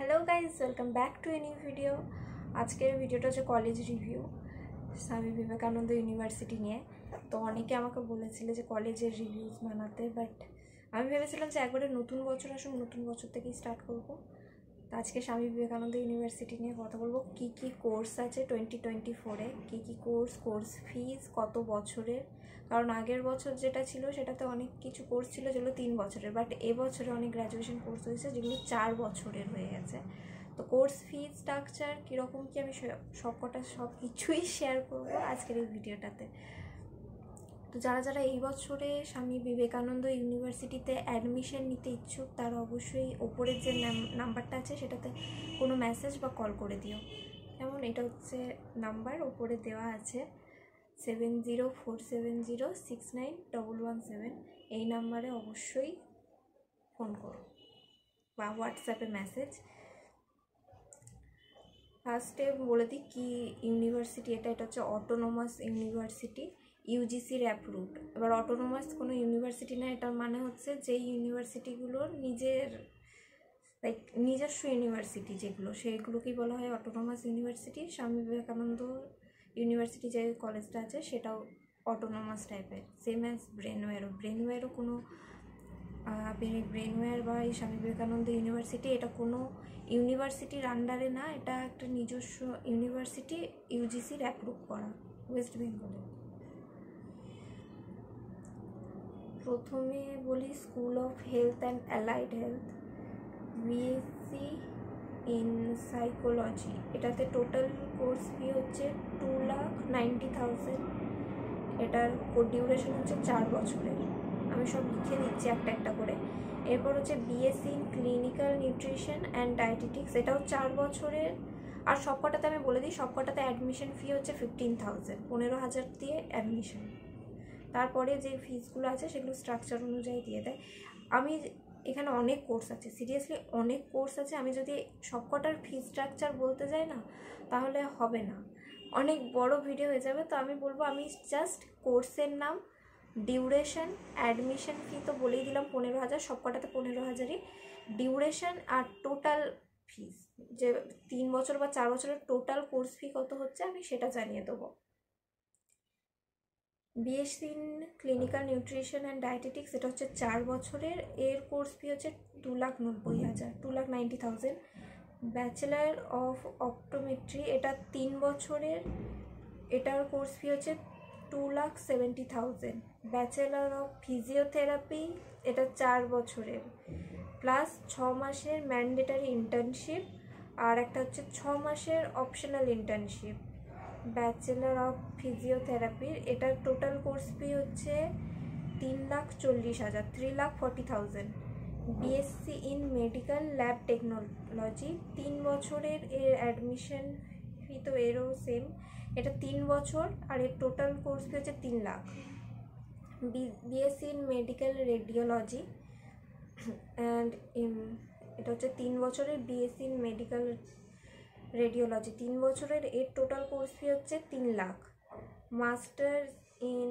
Hello guys, welcome back to a new video. আজকের ভিডিওটা হচ্ছে college review Swami Vivekananda university নিয়ে। তো অনেকে আমাকে বলেছিল যে কলেজের রিভিউজ বানাতে, বাট আমি ভেবেছিলাম যে একবারে নতুন বছর আসুন, নতুন বছর থেকেই স্টার্ট করব। তো আজকে স্বামী বিবেকানন্দ ইউনিভার্সিটি নিয়ে কথা বলবো। কী কী কোর্স আছে 2024-এ, কী কী কোর্স ফিজ কত বছরের। কারণ আগের বছর যেটা ছিল সেটাতে অনেক কিছু কোর্স ছিল যেগুলো 3 বছরের, বাট এবছরে অনেক গ্র্যাজুয়েশন কোর্স হয়েছে যেগুলো 4 বছরের হয়ে গেছে। তো কোর্স ফিজ স্ট্রাকচার কীরকম কী আমি সব কিছুই শেয়ার করবো আজকের এই ভিডিওটাতে। তো যারা যারা এই বছরে স্বামী বিবেকানন্দ ইউনিভার্সিটিতে অ্যাডমিশন নিতে ইচ্ছুক তারা অবশ্যই ওপরের যে নাম্বারটা আছে সেটাতে কোনো মেসেজ বা কল করে দিও। যেমন এটা হচ্ছে নাম্বার ওপরে দেওয়া আছে 7047069117। এই নাম্বারে অবশ্যই ফোন করো বা হোয়াটসঅ্যাপে মেসেজ। ফার্স্টে বলে দিই কি ইউনিভার্সিটি এটা হচ্ছে অটোনোমাস ইউনিভার্সিটি, ইউজিসির অ্যাপ্রুভড। এবার অটোনোমাস কোনো ইউনিভার্সিটি না, এটার মানে হচ্ছে যেই ইউনিভার্সিটিগুলোর নিজস্ব ইউনিভার্সিটি যেগুলো, সেইগুলোকেই বলা হয় autonomous university. Swami Vivekananda university যে কলেজটা আছে সেটাও অটোনোমাস টাইপের, সেম অ্যাজ ব্রেনওয়্যারও কোনো ব্রেনওয়্যার বা এই স্বামী বিবেকানন্দ ইউনিভার্সিটি এটা কোনো ইউনিভার্সিটির আন্ডারে না, এটা একটা নিজস্ব ইউনিভার্সিটি, ইউজিসির অ্যাপ্রুভ করা, ওয়েস্ট বেঙ্গলে। প্রথমে বলি school of health and allied health, BSc in psychology. এটাতে টোটাল কোর্স ফি হচ্ছে 2,90,000। এটার ডিউরেশন হচ্ছে 4 বছরের। আমি সব লিখে দিচ্ছি একটা একটা করে। এরপর হচ্ছে BSc in clinical nutrition and dietetics, এটাও 4 বছরের। আর সবকটাতে আমি বলে দিই, সবকটাতে অ্যাডমিশন ফি হচ্ছে 15,000, 15,000 দিয়ে অ্যাডমিশন। তারপরে যে ফিজগুলো আছে সেগুলো স্ট্রাকচার অনুযায়ী দিয়ে দেয়। আমি এখানে অনেক কোর্স আছে, সিরিয়াসলি অনেক কোর্স আছে। আমি যদি সবকটার ফি স্ট্রাকচার বলতে যাই না তাহলে হবে না, অনেক বড় ভিডিও হয়ে যাবে। তো আমি বলবো, আমি জাস্ট কোর্সের নাম, ডিউরেশন, অ্যাডমিশন ফি তো বলেই দিলাম 15,000, সবকটাতে 15,000ই ডিউরেশন। আর টোটাল ফিস যে 3 বছর বা 4 বছরের টোটাল কোর্স ফি কত হচ্ছে আমি সেটা জানিয়ে দেবো। BSc in clinical nutrition and dietetics এটা হচ্ছে 4 বছরের, এর কোর্স ফি হচ্ছে 2,90,000, 2,90,000। ব্যাচেলার অফ অপটোমেট্রি এটা 3 বছরের, এটার কোর্স ফি হচ্ছে 2,70,000। ব্যাচেলার অফ ফিজিওথেরাপি এটা 4 বছরের প্লাস 6 মাসের ম্যান্ডেটারি ইন্টার্নশিপ, আর একটা হচ্ছে 6 মাসের অপশনাল ইন্টার্নশিপ। ব্যাচেলার অফ ফিজিওথেরাপির এটার টোটাল কোর্স ফি হচ্ছে 3,40,000, 3,40,000। BSc in medical lab technology 3 বছরের, এর অ্যাডমিশন ফি তো এরও সেম, এটা 3 বছর আর এর টোটাল কোর্স ফি হচ্ছে 3 lakh. BSc in medical radiology and এটা হচ্ছে 3 বছরের, বিএসসি ইন মেডিকেল রেডিওলজি 3 বছরের, এর টোটাল কোর্স ফি হচ্ছে 3 lakh. Masters in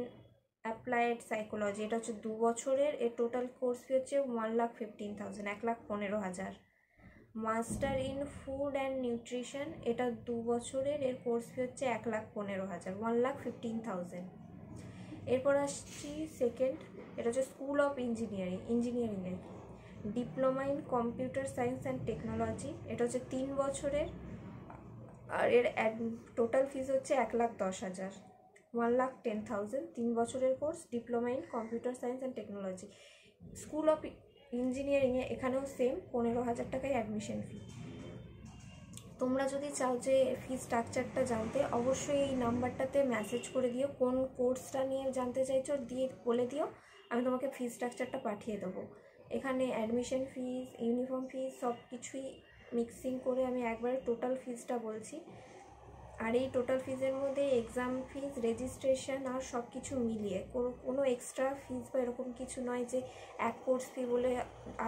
applied psychology এটা হচ্ছে 2 বছরের, এর টোটাল কোর্স ফি হচ্ছে 1,15,000, 1,15,000। Master in food and nutrition এটা 2 বছরের, এর কোর্স ফি হচ্ছে 1,15,000, 1,15,000। এরপর আসছি সেকেন্ড, এটা হচ্ছে স্কুল অফ ইঞ্জিনিয়ারিংয়ের diploma in computer science and technology, এটা হচ্ছে 3 বছরের, আর এর টোটাল ফিজ হচ্ছে 1,10,000, 1,10,000। 3 বছরের course, diploma in computer science and technology. School of ইঞ্জিনিয়ারিংয়ে এখানেও সেম 15,000 টাকায় অ্যাডমিশন ফি। তোমরা যদি চাও যে ফি স্ট্রাকচারটা জানতে, অবশ্যই এই নাম্বারটাতে মেসেজ করে দিও, কোন কোর্সটা নিয়ে জানতে চাইছো দিয়ে বলে দিও, আমি তোমাকে ফি স্ট্রাকচারটা পাঠিয়ে দেবো। এখানে অ্যাডমিশন ফিস, ইউনিফর্ম ফিস সব কিছুই মিক্সিং করে আমি একবারে টোটাল ফিজটা বলছি। আর এই টোটাল ফিজের মধ্যে এক্সাম ফিজ, রেজিস্ট্রেশন আর সব কিছু মিলিয়ে কোনো এক্সট্রা ফিজ বা এরকম কিছু নয় যে এক কোর্স ফি বলে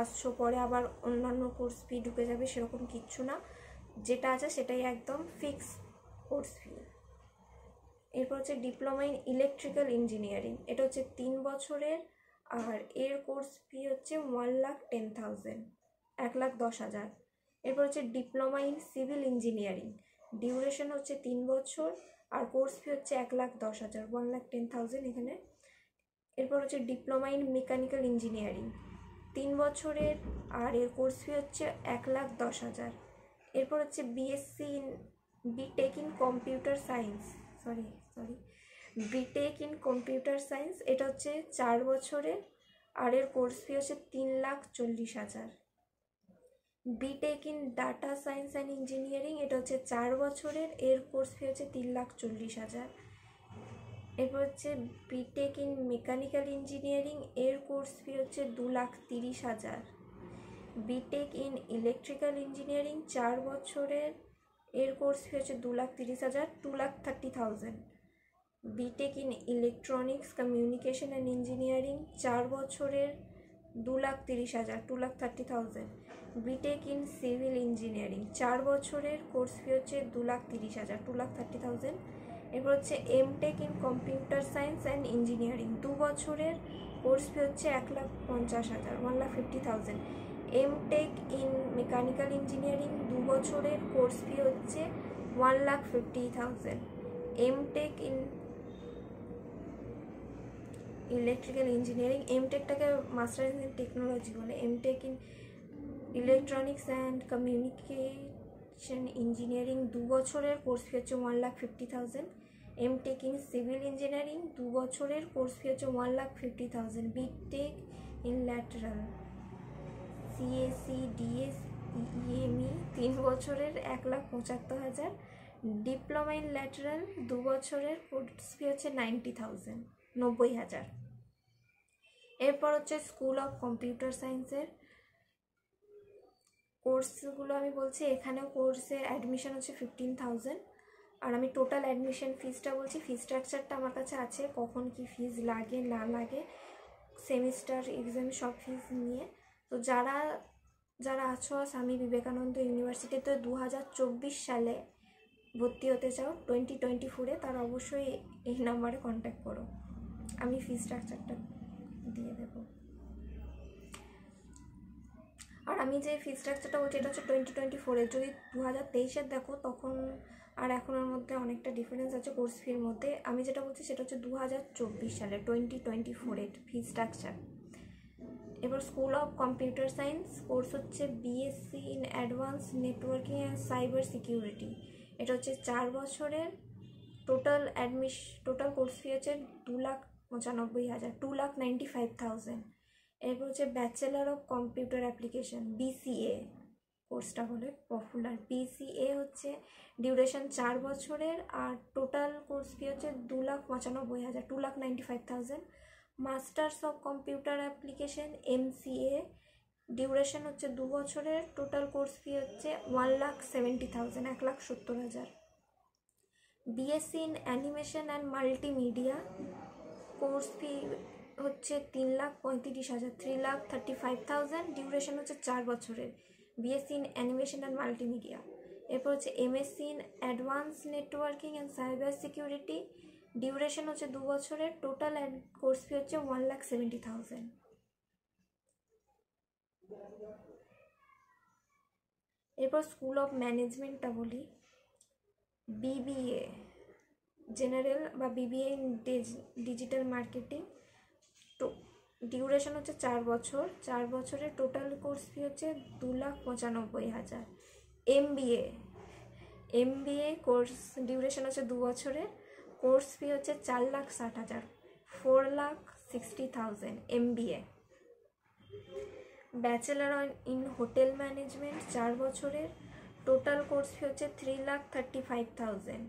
আসছো পরে আবার অন্যান্য কোর্স ফি ঢুকে যাবে, সেরকম কিচ্ছু না। যেটা আছে সেটাই একদম ফিক্স কোর্স ফি। এরপর হচ্ছে ডিপ্লোমা ইন ইলেকট্রিক্যাল ইঞ্জিনিয়ারিং, এটা হচ্ছে 3 বছরের, আর এর কোর্স ফি হচ্ছে 1,10,000, 1,10,000। এরপর হচ্ছে diploma in civil engineering, duration হচ্ছে 3 বছর আর কোর্স ফি হচ্ছে 1,10,000, 1,10,000 এখানে। এরপর হচ্ছে ডিপ্লোমা ইন মেকানিক্যাল ইঞ্জিনিয়ারিং, 3 বছরের আর এর কোর্স ফি হচ্ছে 1,10,000। এরপর হচ্ছে BSc in BTech in computer science, BTech in computer science, এটা হচ্ছে 4 বছরের আর এর কোর্স ফি হচ্ছে 3,40,000। BTech in data science and engineering, এটা হচ্ছে 4 বছরের, এর কোর্স ফি হচ্ছে 3,40,000। এরপর হচ্ছে বিটেক ইন মেকানিক্যাল ইঞ্জিনিয়ারিং, এর কোর্স ফি হচ্ছে 2,30,000। বিটেক ইন ইলেকট্রিক্যাল ইঞ্জিনিয়ারিং 4 বছরের, এর কোর্স ফি হচ্ছে 2,30,000, 2,30,000। BTech in electronics communication and engineering 4 বছরের, 2,30,000, 2,30,000। বিটেক ইন সিভিল ইঞ্জিনিয়ারিং 4 বছরের, কোর্স ফি হচ্ছে 2,30,000, 2,30,000। এরপর হচ্ছে MTech in computer science and engineering 2 বছরের, কোর্স ফি হচ্ছে 1,50,000, 1,50,000। এমটেক ইন মেকানিক্যাল ইঞ্জিনিয়ারিং 2 বছরের, কোর্স ফি হচ্ছে 1,50,000। এমটেক ইন ইলেকট্রিক্যাল ইঞ্জিনিয়ারিং, এমটেকটাকে মাস্টার ইন টেকনোলজি বলে, MTech in electronics and communication engineering 2 বছরের, কোর্স ফি হচ্ছে 1,50,000। এমটেক ইন সিভিল ইঞ্জিনিয়ারিং 2 বছরের, course fee হচ্ছে 1,50,000। BTech in lateral CSE DS EME 3 বছরের, 1,75,000। Diploma in lateral 2 বছরের, course fee হচ্ছে 90,000, 90,000। এরপর হচ্ছে স্কুল অফ কম্পিউটার সায়েন্সের কোর্সগুলো আমি বলছি। এখানেও কোর্সের অ্যাডমিশন হচ্ছে 15,000 আর আমি টোটাল অ্যাডমিশন ফিজটা বলছি। ফিজ স্ট্রাকচারটা আমার কাছে আছে, কখন কি ফিজ লাগে না লাগে, সেমিস্টার এক্সাম সব ফিজ নিয়ে। তো যারা যারা আছো স্বামী বিবেকানন্দ ইউনিভার্সিটিতে 2024 সালে ভর্তি হতে চাও 2024-এ, তারা অবশ্যই এই নাম্বারে কন্ট্যাক্ট করো, আমি ফিজ স্ট্রাকচারটা দিয়ে দেবো। আর আমি যে ফিজ স্ট্রাকচারটা বলছি এটা হচ্ছে 2024-এর, যদি 2023-এর দেখো তখন আর এখনের মধ্যে অনেকটা ডিফারেন্স আছে কোর্স ফির মধ্যে। আমি যেটা বলছি সেটা হচ্ছে 2024 সালে 2024-এর ফিজ স্ট্রাকচার। এবার school of computer science course হচ্ছে BSc in advance networking and cyber security, এটা হচ্ছে 4 বছরের। টোটাল কোর্স ফি হচ্ছে 2,95,000, 2,95,000। এরপর হচ্ছে bachelor of computer application BCA কোর্সটা বলে পপুলার। বিসিএ হচ্ছে ডিউরেশন 4 বছরের আর টোটাল কোর্স ফি হচ্ছে 2,95,000, 2,95,000। Masters of computer application MCA, duration হচ্ছে 2 বছরের, টোটাল কোর্স ফি হচ্ছে 1,70,000, 1,70,000। BSc in animation and multimedia course fee হচ্ছে 3,35,000, 3,35,000। ডিউরেশন হচ্ছে 4 বছরের, BSc in animation and multimedia. এরপর হচ্ছে MSc in advance networking and cyber security, duration হচ্ছে 2 বছরের, টোটাল কোর্স ফি হচ্ছে 1,70,000। এরপর স্কুল অফ ম্যানেজমেন্টটা বলি। বিবিএ জেনারেল বা বিবিএ ইন ডিজিটাল মার্কেটিং, তো ডিউরেশন হচ্ছে 4 বছর, 4 বছরের, টোটাল কোর্স ফি হচ্ছে 2,95,000। এমবিএ কোর্স ডিউরেশন হচ্ছে 2 বছরের, কোর্স ফি হচ্ছে 4,60,000, 4,60,000 MBA. Bachelor in hotel management 4 বছরের, টোটাল কোর্স ফি হচ্ছে 3,35,000।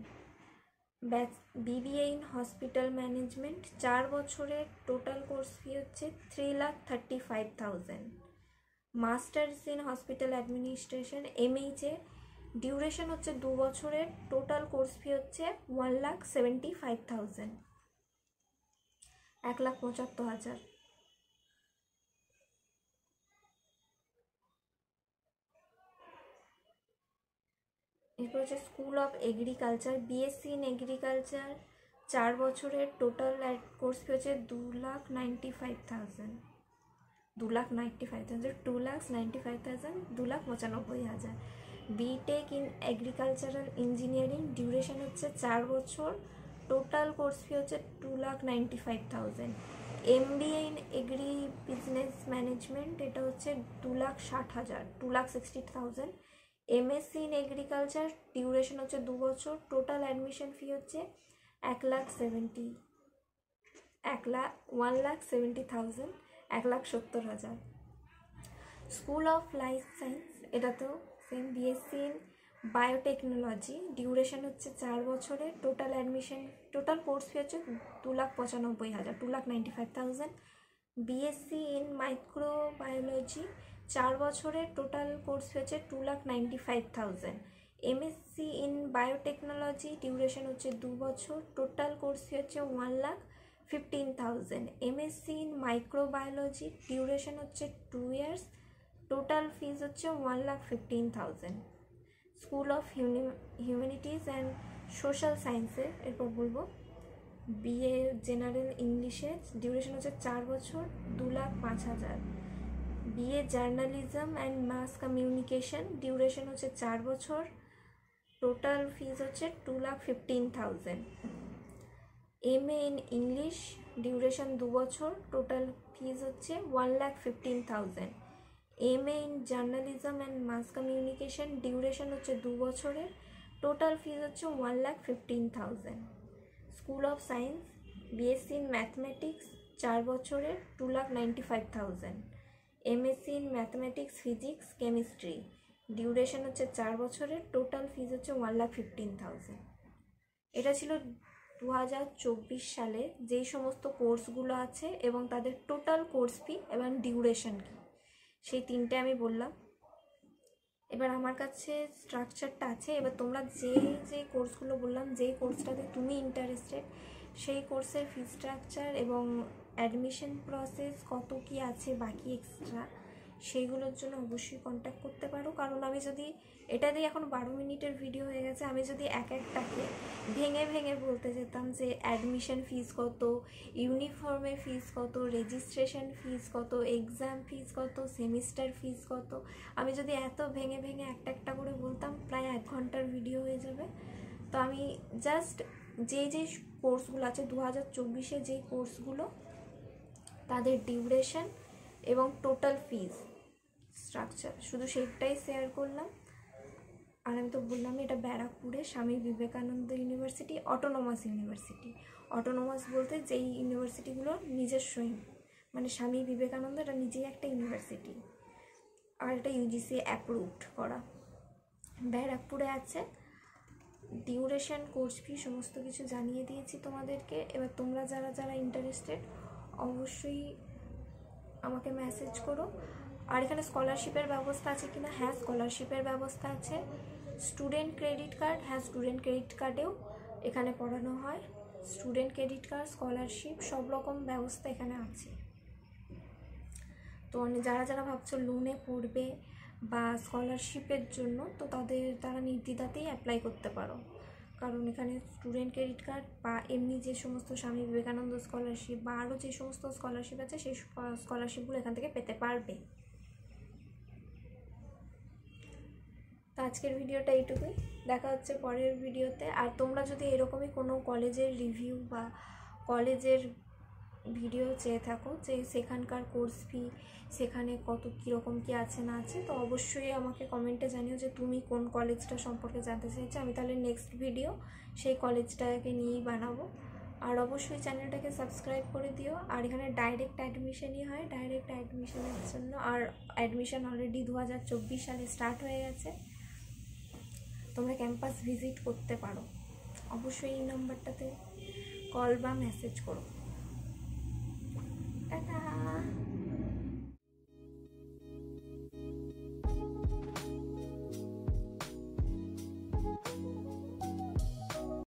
বিবিএ ইন হসপিটাল ম্যানেজমেন্ট 4 বছরের, টোটাল কোর্স ফি হচ্ছে 3,35,000। Masters in hospital administration MHA, duration হচ্ছে 2 বছরের, টোটাল কোর্স ফি হচ্ছে 1,75,000, 1,75,000। এরপর হচ্ছে school of agriculture BSc in agriculture 4 বছরের, টোটাল কোর্স ফি হচ্ছে 2,95,000। 2,95,000, 2,95,000, 2,95,000। BTech in agricultural engineering, duration হচ্ছে 4 বছর, টোটাল কোর্স ফি হচ্ছে 2,95,000। MBA in agri business management, এটা হচ্ছে 2,60,000, 2,60,000। এমএসসি ইন এগ্রিকালচার, ডিউরেশন হচ্ছে 2 বছর, টোটাল অ্যাডমিশন ফি হচ্ছে 1,70,000, 1,70,000। স্কুল অফ লাইফ সায়েন্স, এটা তো same, BSc in biotechnology, duration হচ্ছে 4 বছরের, total admission, total course fee হচ্ছে 2,95,000, 2,95,000। বিএসসি ইন মাইক্রোবায়োলজি, 4 বছরের, টোটাল কোর্স ফি হচ্ছে 2,95,000। এমএসসি ইন বায়োটেকনোলজি, ডিউরেশন হচ্ছে 2 বছর, টোটাল কোর্স ফি হচ্ছে 1,15,000। এমএসসি ইন মাইক্রোবায়োলজি, ডিউরেশন হচ্ছে 2 ইয়ার্স, টোটাল ফিজ হচ্ছে 1,15,000। School of humanities and social সায়েন্সের এরপর বলবো বিএ জেনারেল ইংলিশে, ডিউরেশন হচ্ছে 4 বছর, 2,05,000। BA journalism and mass communication, duration হচ্ছে 4 বছর, টোটাল ফিজ হচ্ছে 2,15,000। এমএ ইন ইংলিশ, ডিউরেশন 2 বছর, টোটাল ফিজ হচ্ছে 1,15,000। MA in journalism and mass communication, duration হচ্ছে 2 বছরের, টোটাল ফিজ হচ্ছে 1,15,000। School of science, BSc in mathematics, 4 বছরের, 2,95,000। MSc in mathematics, physics, chemistry, duration হচ্ছে 4 বছরের, টোটাল ফিজ হচ্ছে 1,15,000। এটা ছিল 2024 সালে যেই সমস্ত কোর্সগুলো আছে এবং তাদের টোটাল কোর্স ফি এবং ডিউরেশন কি, সেই 3টে আমি বললাম। এবার আমার কাছে স্ট্রাকচারটা আছে, এবার তোমরা যে কোর্সগুলো বললাম, যেই কোর্সটাতে তুমি ইন্টারেস্টেড, সেই কোর্সের ফি স্ট্রাকচার এবং অ্যাডমিশন প্রসেস কত কি আছে বাকি এক্সট্রা, সেইগুলোর জন্য অবশ্যই কন্ট্যাক্ট করতে পারো। কারণ আমি যদি এটা দিয়ে এখন 12 মিনিটের ভিডিও হয়ে গেছে, আমি যদি এক একটাকে ভেঙে ভেঙে বলতে যেতাম যে অ্যাডমিশন ফিস কত, ইউনিফর্মের ফিস কত, রেজিস্ট্রেশন ফিস কত, এক্সাম ফিস কত, সেমিস্টার ফিস কত, আমি যদি এত ভেঙে ভেঙে একটা একটা করে বলতাম প্রায় 1 ঘন্টার ভিডিও হয়ে যাবে। তো আমি জাস্ট যে কোর্সগুলো আছে 2024-এ যেই কোর্সগুলো, তাদের ডিউরেশন এবং টোটাল ফিজ স্ট্রাকচার শুধু সেটাই শেয়ার করলাম। আর আমি তো বললাম এটা ব্যারাকপুরে Swami Vivekananda university, autonomous university. Autonomous বলতে যেই ইউনিভার্সিটিগুলো নিজস্বই, মানে স্বামী বিবেকানন্দ এটা নিজেই একটা ইউনিভার্সিটি, আর এটা ইউজিসি অ্যাপ্রুভড করা, ব্যারাকপুরে আছে। ডিউরেশন, কোর্স ফি সমস্ত কিছু জানিয়ে দিয়েছি তোমাদেরকে। এবার তোমরা যারা ইন্টারেস্টেড অবশ্যই আমাকে মেসেজ করো। আর এখানে স্কলারশিপের ব্যবস্থা আছে কিনা, হ্যাঁ স্কলারশিপের ব্যবস্থা আছে। স্টুডেন্ট ক্রেডিট কার্ড, হ্যাঁ স্টুডেন্ট ক্রেডিট কার্ডেও এখানে পড়ানো হয়। স্টুডেন্ট ক্রেডিট কার্ড, স্কলারশিপ সব রকম ব্যবস্থা এখানে আছে। তো যারা ভাবছো লোনে পড়বে বা স্কলারশিপের জন্য, তো তারা নির্দ্বিধাতেই অ্যাপ্লাই করতে পারো। কারণ এখানে স্টুডেন্ট ক্রেডিট কার্ড বা এমনি যে সমস্ত স্বামী বিবেকানন্দ স্কলারশিপ বা আরও যে সমস্ত স্কলারশিপ আছে সেই স্কলারশিপগুলো এখান থেকে পেতে পারবে। তো আজকের ভিডিওটা এইটুকুই, দেখা হচ্ছে পরের ভিডিওতে। আর তোমরা যদি এরকমই কোনো কলেজের রিভিউ বা কলেজের ভিডিও চেয়ে থাকো যে সেখানকার কোর্স ফি, সেখানে কত কীরকম কী আছে না আছে, তো অবশ্যই আমাকে কমেন্টে জানিও যে তুমি কোন কলেজটা সম্পর্কে জানতে চাইছো। আমি তাহলে নেক্সট ভিডিও সেই কলেজটাকে নিয়েই বানাবো। আর অবশ্যই চ্যানেলটাকে সাবস্ক্রাইব করে দিও। আর এখানে ডাইরেক্ট অ্যাডমিশনই হয়, ডাইরেক্ট অ্যাডমিশনের জন্য। আর অ্যাডমিশন অলরেডি 2024 সালে স্টার্ট হয়ে গেছে, তোমরা ক্যাম্পাস ভিজিট করতে পারো। অবশ্যই এই নাম্বারটাতে কল বা মেসেজ করো।